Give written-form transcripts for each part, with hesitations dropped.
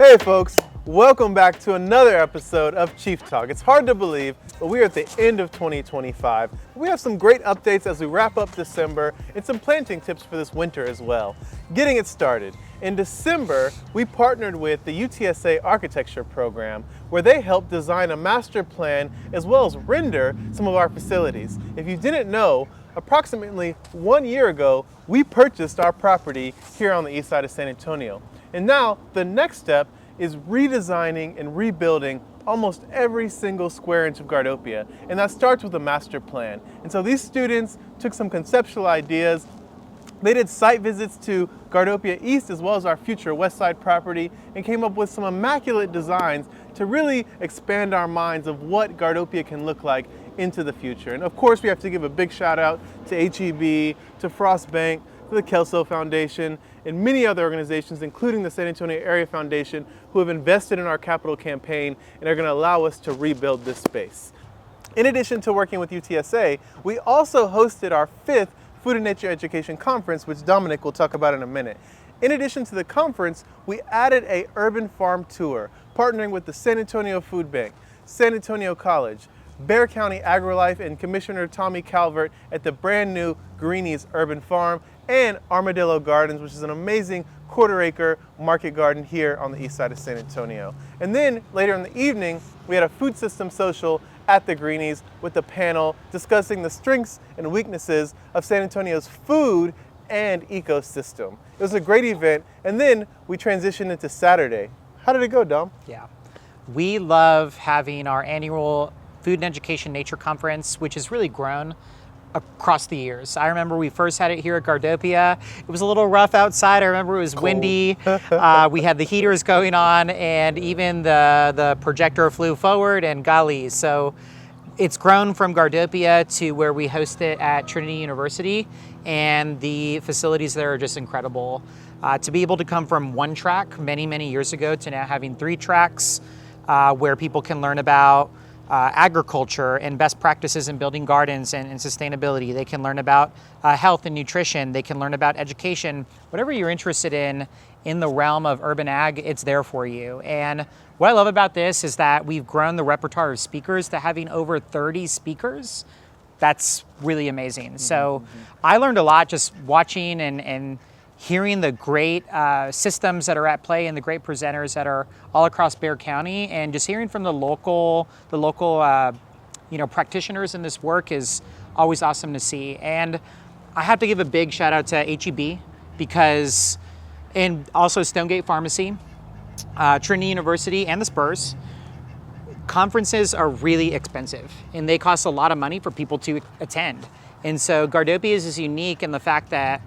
Hey folks, welcome back to another episode of Chief Talk. It's hard to believe, but we are at the end of 2025. We have some great updates as we wrap up December and some planting tips for this winter as well. Getting it started. In December, we partnered with the UTSA Architecture Program, where they helped design a master plan as well as render some of our facilities. If you didn't know, approximately 1 year ago, we purchased our property here on the east side of San Antonio. And now the next step is redesigning and rebuilding almost every single square inch of Gardopia. And that starts with a master plan. And so these students took some conceptual ideas. They did site visits to Gardopia East as well as our future West Side property and came up with some immaculate designs to really expand our minds of what Gardopia can look like into the future. And of course, we have to give a big shout out to HEB, to Frost Bank, to the Kelso Foundation, and many other organizations, including the San Antonio Area Foundation, who have invested in our capital campaign and are going to allow us to rebuild this space. In addition to working with UTSA, we also hosted our 5th Food and Nature Education Conference, which Dominic will talk about in a minute. In addition to the conference, we added an urban farm tour, partnering with the San Antonio Food Bank, San Antonio College, Bexar County AgriLife, and Commissioner Tommy Calvert at the brand new Greenies Urban Farm, and Armadillo Gardens, which is an amazing quarter-acre market garden here on the east side of San Antonio. And then later in the evening, we had a food system social at the Greenies with a panel discussing the strengths and weaknesses of San Antonio's food and ecosystem. It was a great event, and then we transitioned into Saturday. How did it go, Dom? Yeah, we love having our annual Food and Education Nature Conference, which has really grown across the years. I remember we first had it here at Gardopia. It was a little rough outside. I remember it was windy. We had the heaters going on, and even the projector flew forward, and golly. So it's grown from Gardopia to where we host it at Trinity University, and the facilities there are just incredible. To be able to come from one track many years ago to now having 3 tracks where people can learn about agriculture and best practices in building gardens and sustainability. They can learn about health and nutrition. They can learn about education. Whatever you're interested in the realm of urban ag, it's there for you. And what I love about this is that we've grown the repertoire of speakers to having over 30 speakers. That's really amazing. Mm-hmm. So I learned a lot just watching and hearing the great systems that are at play and the great presenters that are all across Bexar County, and just hearing from the local practitioners in this work is always awesome to see. And I have to give a big shout out to HEB because, and also Stonegate Pharmacy, Trinity University, and the Spurs. Conferences are really expensive and they cost a lot of money for people to attend. And so Gardopia is unique in the fact that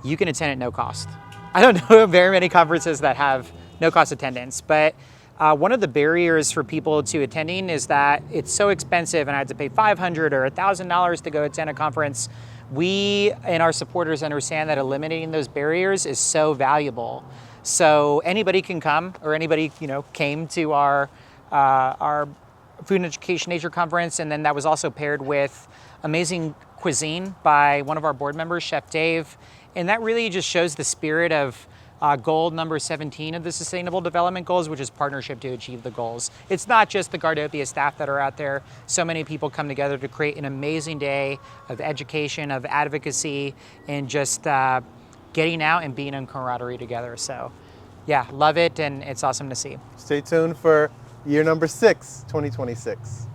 you can attend at no cost. I don't know very many conferences that have no cost attendance, but one of the barriers for people to attending is that it's so expensive and I had to pay $500 or $1,000 to go attend a conference. We and our supporters understand that eliminating those barriers is so valuable. So anybody can come, or anybody came to our Food and Education Nature Conference, and then that was also paired with amazing cuisine by one of our board members, Chef Dave. And that really just shows the spirit of goal number 17 of the Sustainable Development Goals, which is partnership to achieve the goals. It's not just the Gardopia staff that are out there. So many people come together to create an amazing day of education, of advocacy, and just getting out and being in camaraderie together. So yeah, love it, and it's awesome to see. Stay tuned for year number 6, 2026.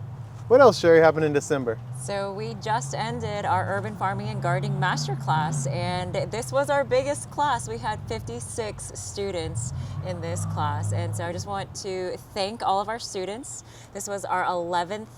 What else, Sherry, happened in December? So we just ended our urban farming and gardening masterclass, and this was our biggest class. We had 56 students in this class, and so I just want to thank all of our students. This was our 11th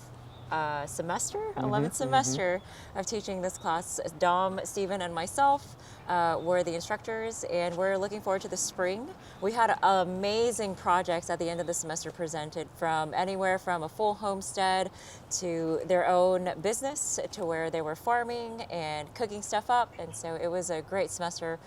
semester of teaching this class. Dom, Stephen, and myself were the instructors, and we're looking forward to the spring. We had amazing projects at the end of the semester presented, from anywhere from a full homestead to their own business to where they were farming and cooking stuff up. And so it was a great semester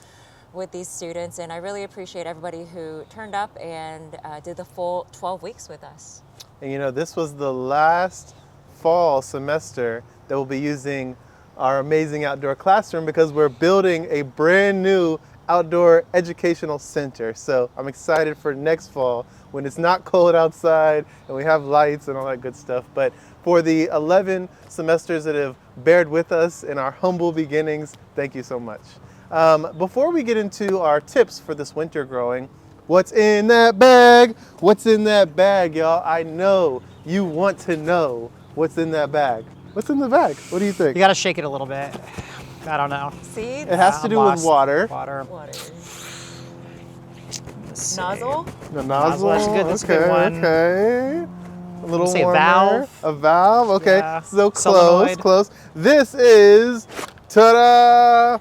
with these students, and I really appreciate everybody who turned up and did the full 12 weeks with us. And this was the last fall semester that we'll be using our amazing outdoor classroom, because we're building a brand new outdoor educational center. So I'm excited for next fall when it's not cold outside and we have lights and all that good stuff. But for the 11 semesters that have bared with us in our humble beginnings, thank you so much. Before we get into our tips for this winter growing, what's in that bag? What's in that bag, y'all? I know you want to know what's in that bag. What's in the bag? What do you think? You gotta shake it a little bit. I don't know. Seeds? It has to do with water. Water. Water. Let's see. Nozzle? The nozzle. That's good. That's a good one. Okay. A little Say warmer. valve. A valve. Okay. Yeah. So close. Solenoid. Close. This is ta-da!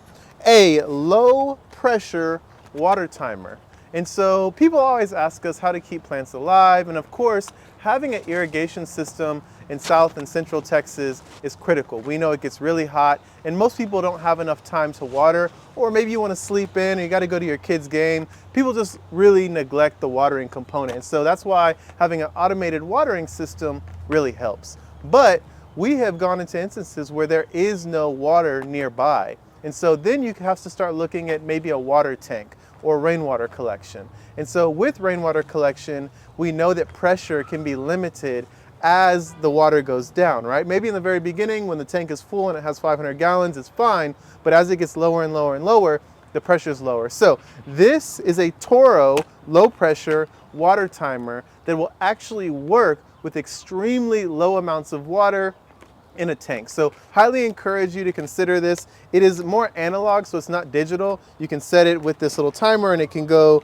A low pressure water timer. And so people always ask us how to keep plants alive. And of course, having an irrigation system in South and Central Texas is critical. We know it gets really hot and most people don't have enough time to water, or maybe you want to sleep in and you got to go to your kid's game. People just really neglect the watering component. And so that's why having an automated watering system really helps. But we have gone into instances where there is no water nearby. And so then you have to start looking at maybe a water tank or rainwater collection. And so with rainwater collection, we know that pressure can be limited as the water goes down, right? Maybe in the very beginning when the tank is full and it has 500 gallons, it's fine. But as it gets lower and lower and lower, the pressure is lower. So this is a Toro low pressure water timer that will actually work with extremely low amounts of water in a tank. So highly encourage you to consider this. It is more analog, so it's not digital. You can set it with this little timer and it can go,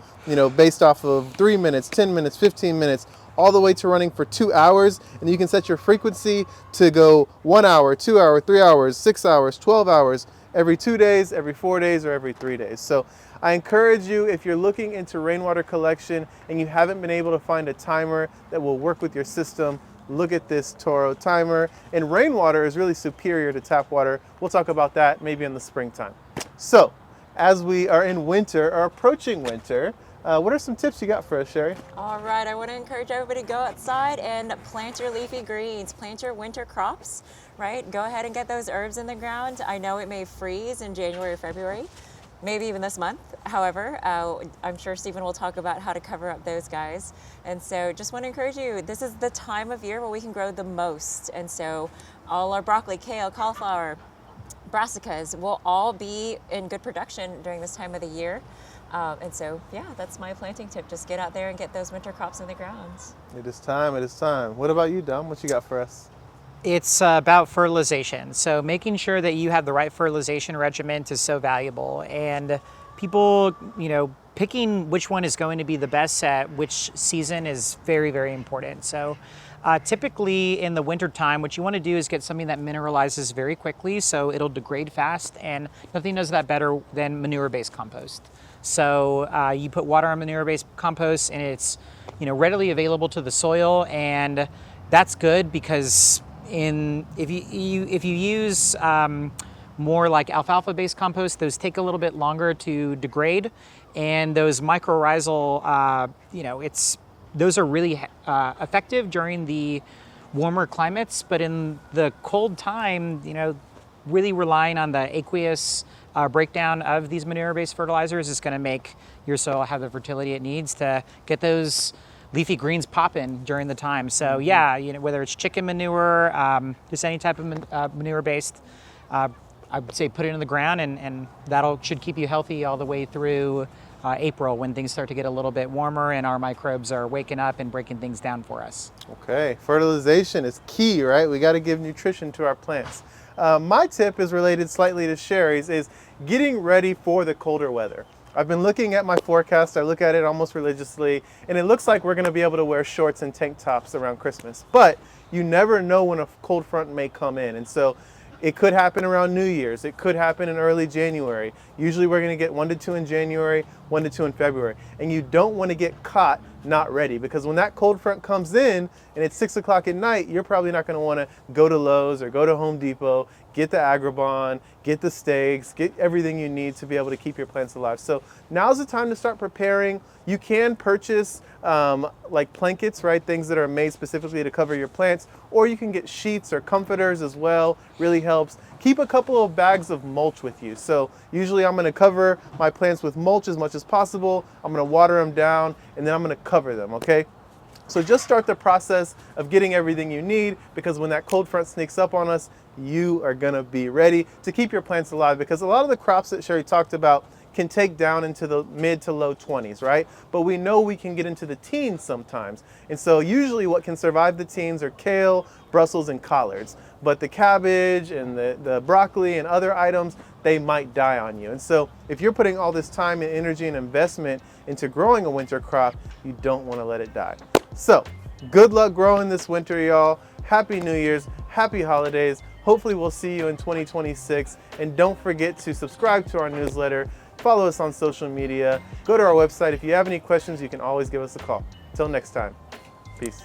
based off of 3 minutes, 10 minutes, 15 minutes, all the way to running for 2 hours. And you can set your frequency to go 1 hour, 2 hours, 3 hours, 6 hours, 12 hours, every 2 days, every 4 days, or every 3 days. So I encourage you, if you're looking into rainwater collection and you haven't been able to find a timer that will work with your system, look at this Toro timer. And rainwater is really superior to tap water. We'll talk about that maybe in the springtime. So as we are in winter or approaching winter, what are some tips you got for us, Sherry? All right, I want to encourage everybody to go outside and plant your leafy greens, plant your winter crops, right? Go ahead and get those herbs in the ground. I know it may freeze in January or February, maybe even this month. However, I'm sure Stephen will talk about how to cover up those guys. And so just want to encourage you, this is the time of year where we can grow the most. And so all our broccoli, kale, cauliflower, brassicas will all be in good production during this time of the year. And so, yeah, that's my planting tip. Just get out there and get those winter crops in the ground. It is time, it is time. What about you, Dom? What you got for us? It's about fertilization. So making sure that you have the right fertilization regimen is so valuable. And people, picking which one is going to be the best at which season is very, very important. So typically in the winter time, what you want to do is get something that mineralizes very quickly, so it'll degrade fast, and nothing does that better than manure-based compost. So you put water on manure-based compost, and it's readily available to the soil, and that's good because if you use more like alfalfa-based compost, those take a little bit longer to degrade, and those mycorrhizal, those are really effective during the warmer climates, but in the cold time, really relying on the aqueous breakdown of these manure-based fertilizers is going to make your soil have the fertility it needs to get those leafy greens popping during the time. So yeah, whether it's chicken manure, just any type of manure-based, I would say put it in the ground, and should keep you healthy all the way through April, when things start to get a little bit warmer and our microbes are waking up and breaking things down for us. Okay, fertilization is key, right? We got to give nutrition to our plants. My tip is related slightly to Sherry's, is getting ready for the colder weather. I've been looking at my forecast. I look at it almost religiously, and it looks like we're going to be able to wear shorts and tank tops around Christmas. But you never know when a cold front may come in, and so it could happen around New Year's. It could happen in early January. Usually we're going to get 1 to 2 in January, 1 to 2 in February. And you don't want to get caught not ready, because when that cold front comes in and it's 6 o'clock at night, you're probably not going to want to go to Lowe's or go to Home Depot, get the Agribon, get the stakes, get everything you need to be able to keep your plants alive. So now's the time to start preparing. You can purchase like blankets, right? Things that are made specifically to cover your plants, or you can get sheets or comforters as well. Really helps. Keep a couple of bags of mulch with you. So usually I'm going to cover my plants with mulch as much as possible. I'm going to water them down, and then I'm going to cover them, okay? So just start the process of getting everything you need, because when that cold front sneaks up on us, you are gonna be ready to keep your plants alive, because a lot of the crops that Sherry talked about can take down into the mid to low 20s, right? But we know we can get into the teens sometimes. And so usually what can survive the teens are kale, Brussels, and collards. But the cabbage and the broccoli and other items, they might die on you. And so if you're putting all this time and energy and investment into growing a winter crop, you don't want to let it die. So good luck growing this winter, y'all. Happy New Year's, happy holidays. Hopefully we'll see you in 2026. And don't forget to subscribe to our newsletter, follow us on social media, go to our website. If you have any questions, you can always give us a call. Till next time, peace.